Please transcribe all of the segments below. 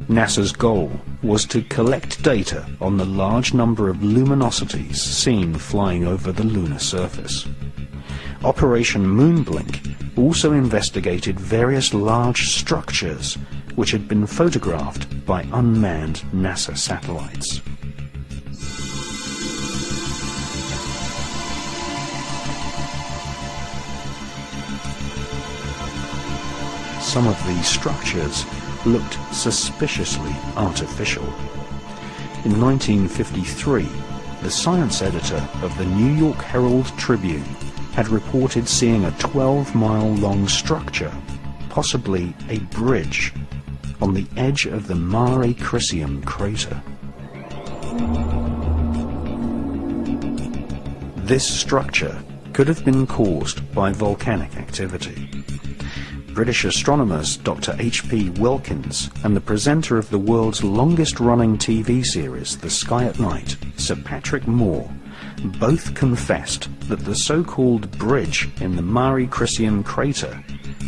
NASA's goal was to collect data on the large number of luminosities seen flying over the lunar surface. Operation Moonblink also investigated various large structures which had been photographed by unmanned NASA satellites. Some of these structures looked suspiciously artificial. In 1953, the science editor of the New York Herald Tribune had reported seeing a 12-mile-long structure, possibly a bridge, on the edge of the Mare Crisium crater. This structure could have been caused by volcanic activity. British astronomers Dr. H.P. Wilkins and the presenter of the world's longest-running TV series, The Sky at Night, Sir Patrick Moore, both confessed that the so-called bridge in the Mare Crisium crater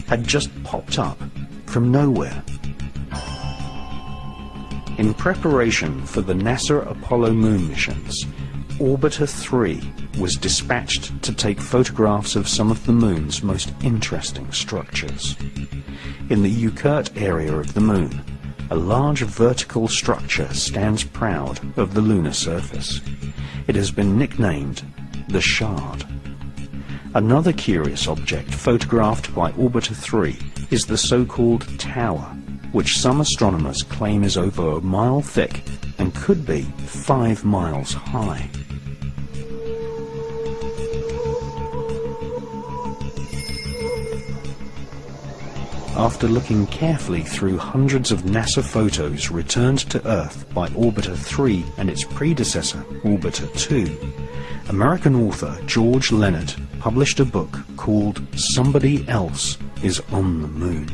had just popped up from nowhere. In preparation for the NASA Apollo moon missions, Orbiter 3 was dispatched to take photographs of some of the moon's most interesting structures. In the Uvarov area of the moon, a large vertical structure stands proud of the lunar surface. It has been nicknamed the Shard. Another curious object photographed by Orbiter 3 is the so-called tower, which some astronomers claim is over a mile thick and could be 5 miles high. After looking carefully through hundreds of NASA photos returned to Earth by Orbiter 3 and its predecessor, Orbiter 2, American author George Leonard published a book called Somebody Else is on the Moon.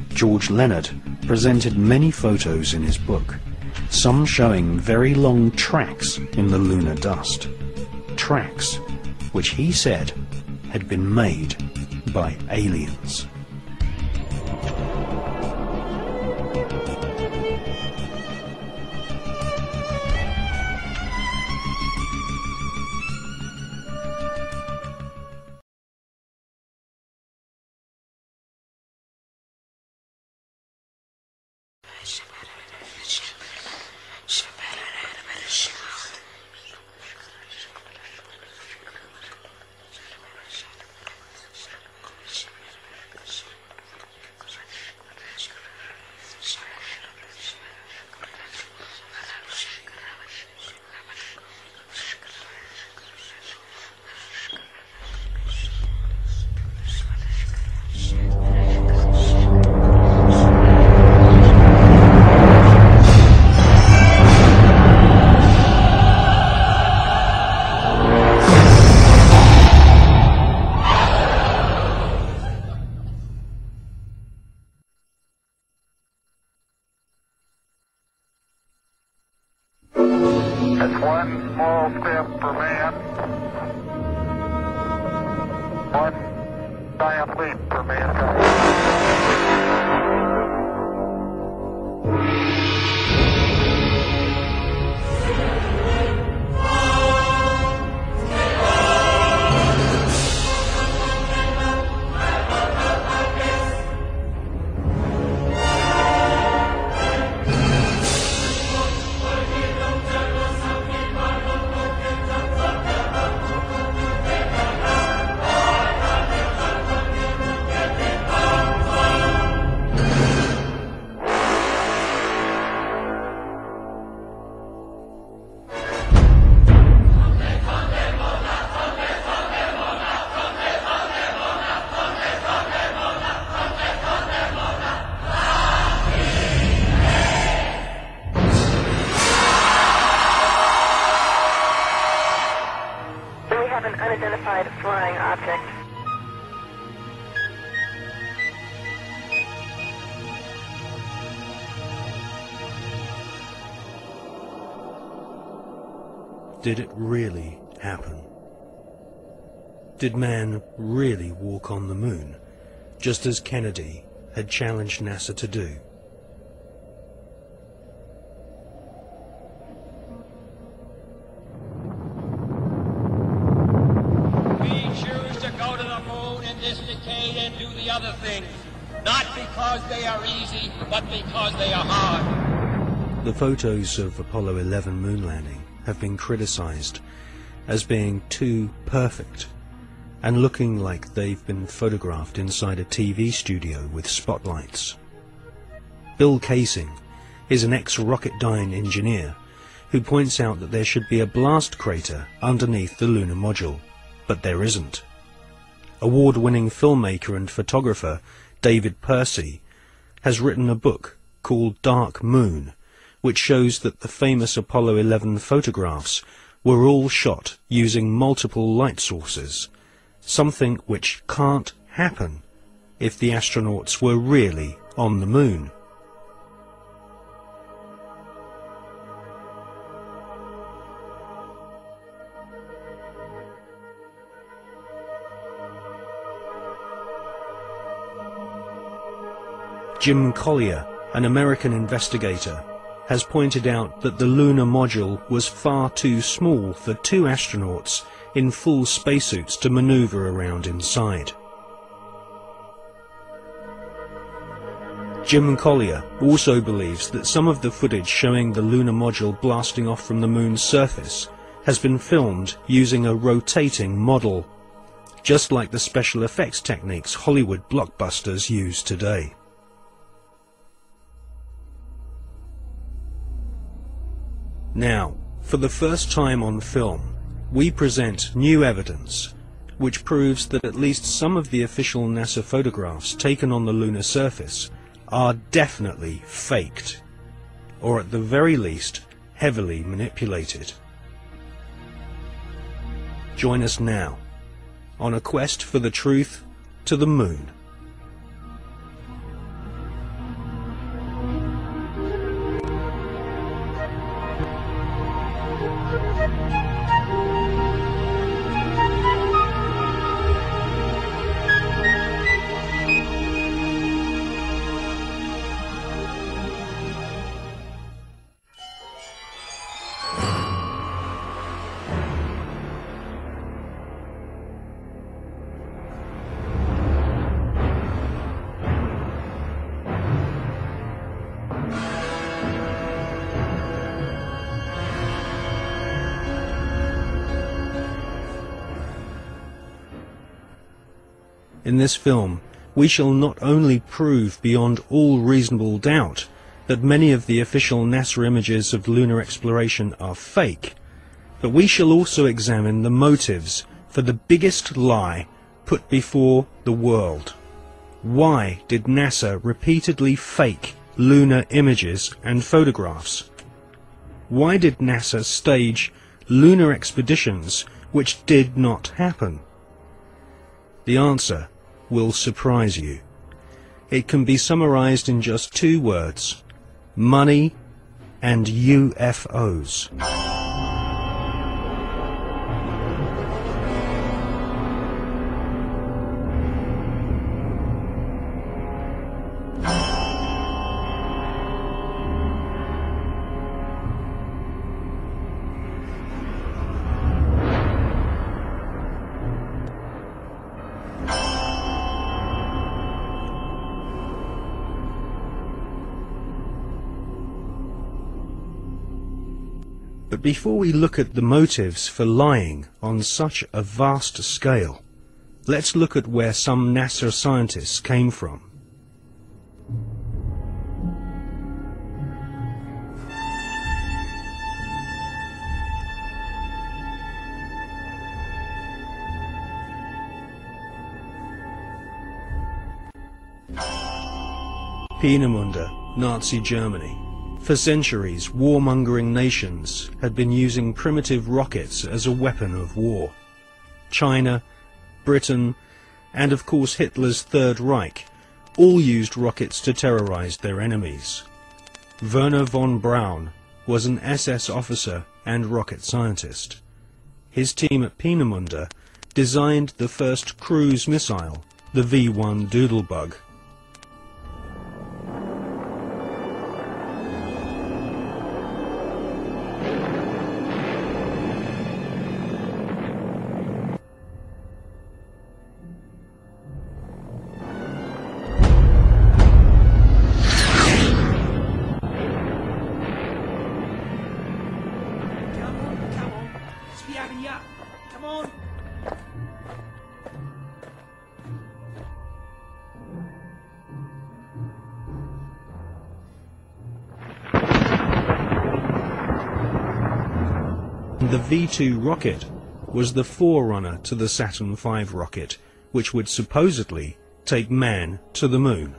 George Leonard presented many photos in his book, some showing very long tracks in the lunar dust. Tracks which he said had been made by aliens. It's one small step for man, one giant leap for mankind. Unidentified flying object. Did it really happen? Did man really walk on the moon, just as Kennedy had challenged NASA to do? sophisticate and do the other things, not because they are easy, but because they are hard. The photos of Apollo 11 moon landing have been criticized as being too perfect and looking like they've been photographed inside a TV studio with spotlights. Bill Casing is an ex-Rocketdyne engineer who points out that there should be a blast crater underneath the lunar module, but there isn't. Award-winning filmmaker and photographer David Percy has written a book called Dark Moon, which shows that the famous Apollo 11 photographs were all shot using multiple light sources, something which can't happen if the astronauts were really on the moon. Jim Collier, an American investigator, has pointed out that the lunar module was far too small for two astronauts in full spacesuits to maneuver around inside. Jim Collier also believes that some of the footage showing the lunar module blasting off from the moon's surface has been filmed using a rotating model, just like the special effects techniques Hollywood blockbusters use today. Now, for the first time on film, we present new evidence which proves that at least some of the official NASA photographs taken on the lunar surface are definitely faked, or at the very least, heavily manipulated. Join us now on a quest for the truth to the moon. In this film, we shall not only prove beyond all reasonable doubt that many of the official NASA images of lunar exploration are fake, but we shall also examine the motives for the biggest lie put before the world. Why did NASA repeatedly fake lunar images and photographs? Why did NASA stage lunar expeditions which did not happen? The answer will surprise you. It can be summarized in just two words: money and UFOs. But before we look at the motives for lying on such a vast scale, let's look at where some NASA scientists came from. Peenemünde, Nazi Germany. For centuries, warmongering nations had been using primitive rockets as a weapon of war. China, Britain, and of course Hitler's Third Reich all used rockets to terrorize their enemies. Werner von Braun was an SS officer and rocket scientist. His team at Peenemünde designed the first cruise missile, the V-1 Doodlebug. Come on. The V-2 rocket was the forerunner to the Saturn V rocket, which would supposedly take man to the moon.